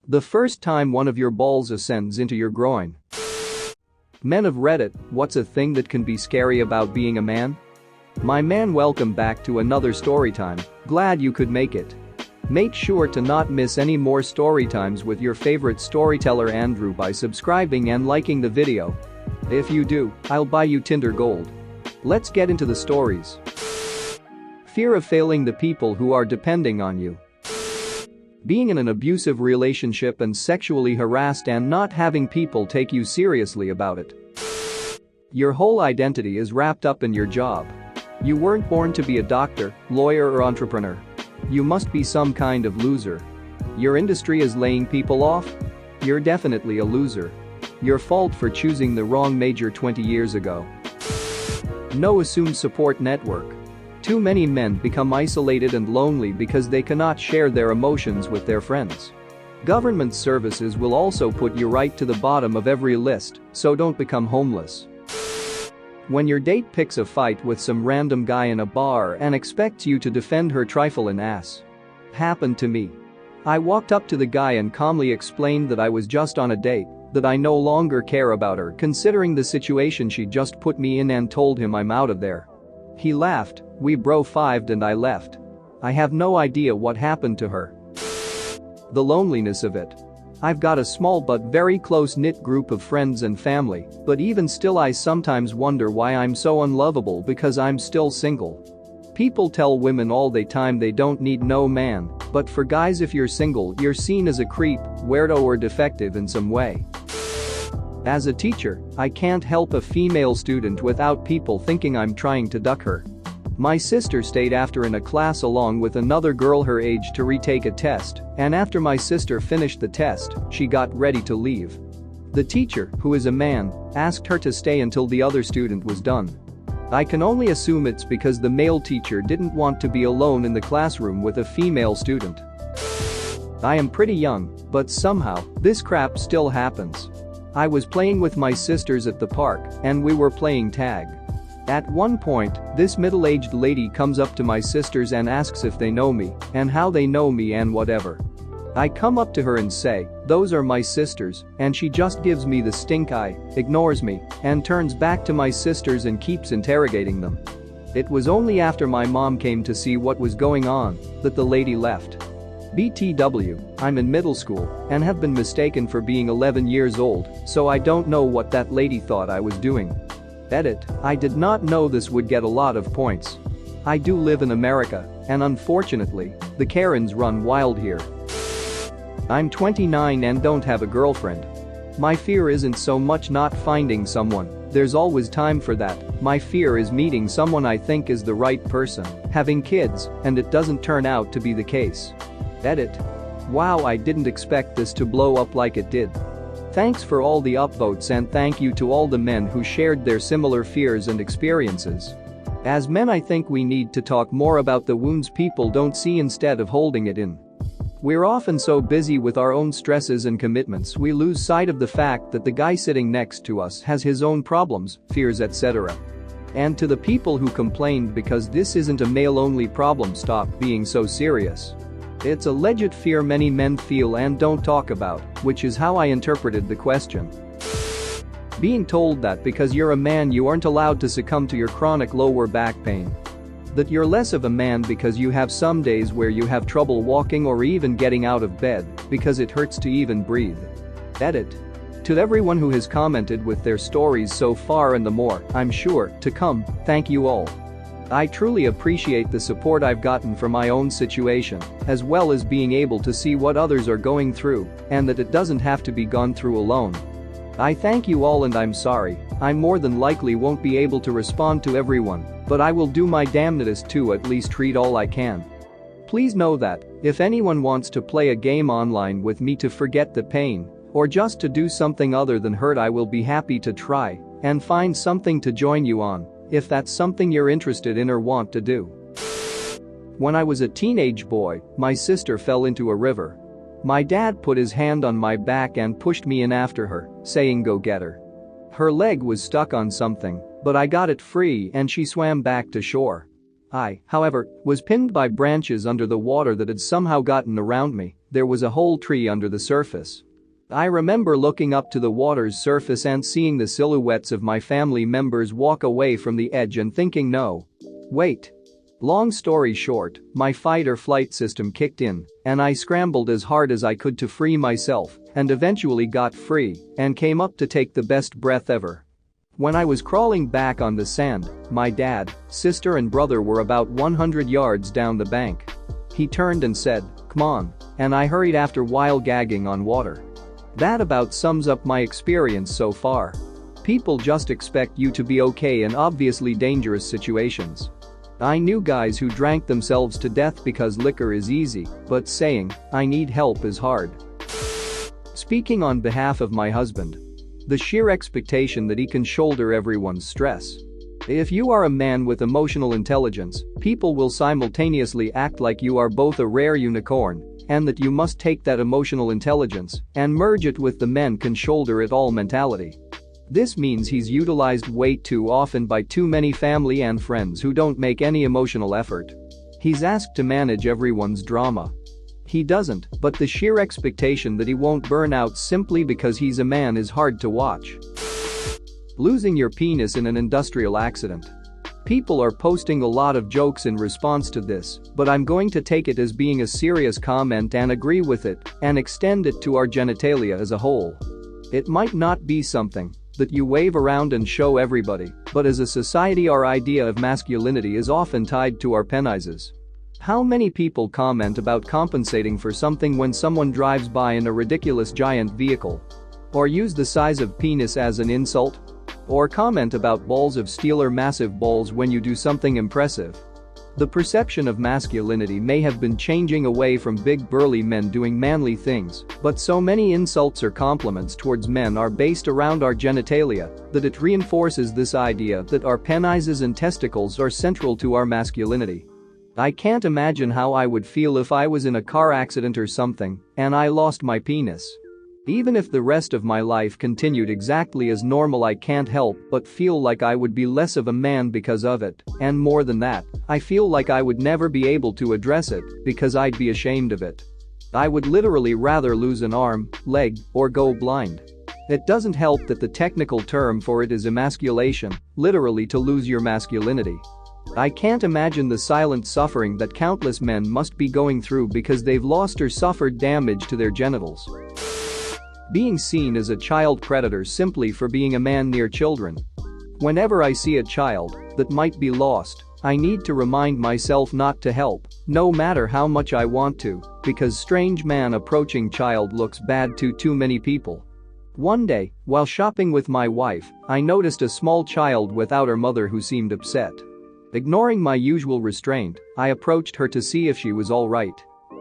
The first time one of your balls ascends into your groin. Men of Reddit, what's a thing that can be scary about being a man? My man, welcome back to another storytime. Glad you could make it. Make sure to not miss any more storytimes with your favorite storyteller Andrew by subscribing and liking the video. If you do, I'll buy you Tinder Gold. Let's get into the stories. Fear of failing the people who are depending on you. Being in an abusive relationship and sexually harassed and not having people take you seriously about it. Your whole identity is wrapped up in your job. You weren't born to be a doctor, lawyer or entrepreneur. You must be some kind of loser. Your industry is laying people off? You're definitely a loser. Your fault for choosing the wrong major 20 years ago. No assumed support network. Too many men become isolated and lonely because they cannot share their emotions with their friends. Government services will also put you right to the bottom of every list, so don't become homeless. When your date picks a fight with some random guy in a bar and expects you to defend her trifling ass. Happened to me. I walked up to the guy and calmly explained that I was just on a date, that I no longer care about her considering the situation she just put me in, and told him I'm out of there. He laughed, we bro-fived and I left. I have no idea what happened to her. The loneliness of it. I've got a small but very close-knit group of friends and family, but even still I sometimes wonder why I'm so unlovable because I'm still single. People tell women all the time they don't need no man, but for guys, if you're single, you're seen as a creep, weirdo or defective in some way. As a teacher, I can't help a female student without people thinking I'm trying to duck her. My sister stayed after in a class along with another girl her age to retake a test, and after my sister finished the test, she got ready to leave. The teacher, who is a man, asked her to stay until the other student was done. I can only assume it's because the male teacher didn't want to be alone in the classroom with a female student. I am pretty young, but somehow, this crap still happens. I was playing with my sisters at the park, and we were playing tag. At one point, this middle-aged lady comes up to my sisters and asks if they know me, and how they know me and whatever. I come up to her and say, "Those are my sisters," and she just gives me the stink eye, ignores me, and turns back to my sisters and keeps interrogating them. It was only after my mom came to see what was going on that the lady left. BTW, I'm in middle school and have been mistaken for being 11 years old, so I don't know what that lady thought I was doing. Edit, I did not know this would get a lot of points. I do live in America, and unfortunately, the Karens run wild here. I'm 29 and don't have a girlfriend. My fear isn't so much not finding someone, there's always time for that. My fear is meeting someone I think is the right person, having kids, and it doesn't turn out to be the case. Edit. Wow, I didn't expect this to blow up like it did. Thanks for all the upvotes and thank you to all the men who shared their similar fears and experiences. As men, I think we need to talk more about the wounds people don't see instead of holding it in. We're often so busy with our own stresses and commitments we lose sight of the fact that the guy sitting next to us has his own problems, fears, etc. And to the people who complained because this isn't a male-only problem, stop being so serious. It's a legit fear many men feel and don't talk about, which is how I interpreted the question. Being told that because you're a man you aren't allowed to succumb to your chronic lower back pain. That you're less of a man because you have some days where you have trouble walking or even getting out of bed because it hurts to even breathe. Edit. To everyone who has commented with their stories so far and the more, I'm sure, to come, thank you all. I truly appreciate the support I've gotten for my own situation, as well as being able to see what others are going through, and that it doesn't have to be gone through alone. I thank you all and I'm sorry, I more than likely won't be able to respond to everyone, but I will do my damnedest to at least read all I can. Please know that, if anyone wants to play a game online with me to forget the pain, or just to do something other than hurt, I will be happy to try and find something to join you on. If that's something you're interested in or want to do. When I was a teenage boy, my sister fell into a river. My dad put his hand on my back and pushed me in after her, saying go get her. Her leg was stuck on something, but I got it free and she swam back to shore. I, however, was pinned by branches under the water that had somehow gotten around me. There was a whole tree under the surface. I remember looking up to the water's surface and seeing the silhouettes of my family members walk away from the edge and thinking, no. Wait. Long story short, my fight or flight system kicked in, and I scrambled as hard as I could to free myself, and eventually got free and came up to take the best breath ever. When I was crawling back on the sand, my dad, sister and brother were about 100 yards down the bank. He turned and said, "Come on," and I hurried after while gagging on water. That about sums up my experience so far. People just expect you to be okay in obviously dangerous situations. I knew guys who drank themselves to death because liquor is easy, but saying, "I need help" is hard. Speaking on behalf of my husband. The sheer expectation that he can shoulder everyone's stress. If you are a man with emotional intelligence, people will simultaneously act like you are both a rare unicorn and that you must take that emotional intelligence and merge it with the men can shoulder it all mentality. This means he's utilized way too often by too many family and friends who don't make any emotional effort. He's asked to manage everyone's drama. He doesn't, but the sheer expectation that he won't burn out simply because he's a man is hard to watch. Losing your penis in an industrial accident. People are posting a lot of jokes in response to this, but I'm going to take it as being a serious comment and agree with it and extend it to our genitalia as a whole. It might not be something that you wave around and show everybody, but as a society our idea of masculinity is often tied to our penises. How many people comment about compensating for something when someone drives by in a ridiculous giant vehicle? Or use the size of penis as an insult? Or comment about balls of steel or massive balls when you do something impressive? The perception of masculinity may have been changing away from big burly men doing manly things, but so many insults or compliments towards men are based around our genitalia that it reinforces this idea that our penises and testicles are central to our masculinity. I can't imagine how I would feel if I was in a car accident or something and I lost my penis. Even if the rest of my life continued exactly as normal, I can't help but feel like I would be less of a man because of it, and more than that, I feel like I would never be able to address it because I'd be ashamed of it. I would literally rather lose an arm, leg, or go blind. It doesn't help that the technical term for it is emasculation, literally to lose your masculinity. I can't imagine the silent suffering that countless men must be going through because they've lost or suffered damage to their genitals. Being seen as a child predator simply for being a man near children. Whenever I see a child that might be lost, I need to remind myself not to help, no matter how much I want to, because strange man approaching child looks bad to too many people. One day, while shopping with my wife, I noticed a small child without her mother who seemed upset. Ignoring my usual restraint, I approached her to see if she was all right.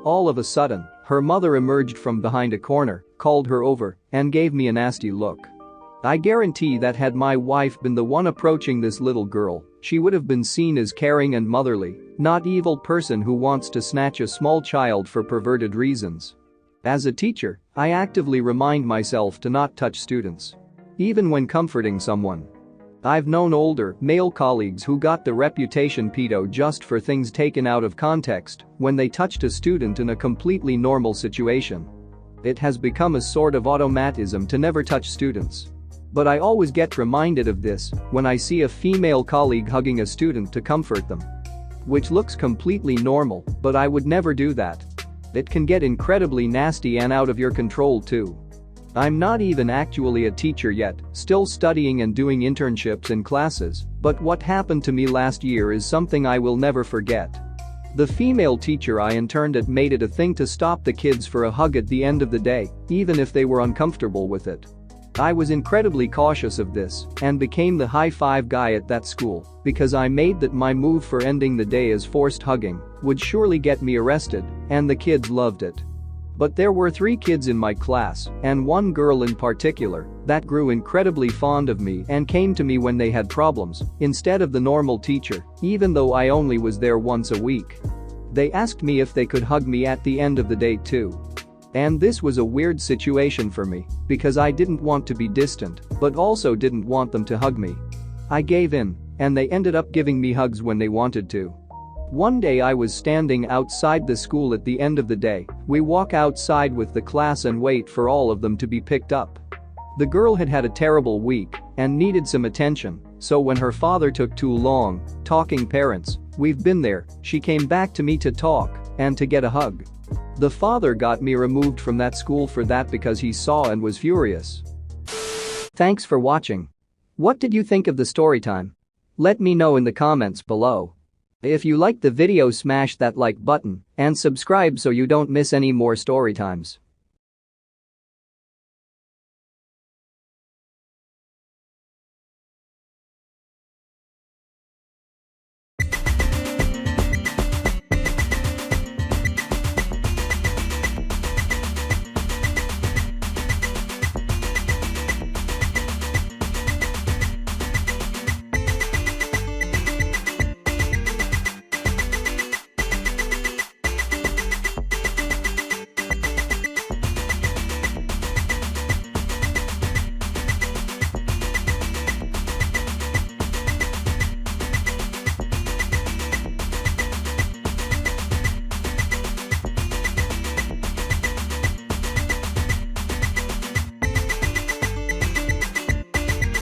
All of a sudden, her mother emerged from behind a corner, called her over, and gave me a nasty look. I guarantee that had my wife been the one approaching this little girl, she would have been seen as caring and motherly, not evil person who wants to snatch a small child for perverted reasons. As a teacher, I actively remind myself to not touch students. Even when comforting someone. I've known older, male colleagues who got the reputation pedo just for things taken out of context when they touched a student in a completely normal situation. It has become a sort of automatism to never touch students. But I always get reminded of this when I see a female colleague hugging a student to comfort them. Which looks completely normal, but I would never do that. It can get incredibly nasty and out of your control too. I'm not even actually a teacher yet, still studying and doing internships in classes, but what happened to me last year is something I will never forget. The female teacher I interned at made it a thing to stop the kids for a hug at the end of the day, even if they were uncomfortable with it. I was incredibly cautious of this and became the high-five guy at that school because I made that my move for ending the day as forced hugging would surely get me arrested, and the kids loved it. But there were 3 kids in my class, and one girl in particular, that grew incredibly fond of me and came to me when they had problems, instead of the normal teacher, even though I only was there once a week. They asked me if they could hug me at the end of the day too. And this was a weird situation for me, because I didn't want to be distant, but also didn't want them to hug me. I gave in, and they ended up giving me hugs when they wanted to. One day I was standing outside the school at the end of the day. We walk outside with the class and wait for all of them to be picked up. The girl had had a terrible week and needed some attention, so when her father took too long, talking parents, we've been there, she came back to me to talk and to get a hug. The father got me removed from that school for that because he saw and was furious. Thanks for watching. What did you think of the story time? Let me know in the comments below. If you liked the video, smash that like button and subscribe so you don't miss any more story times.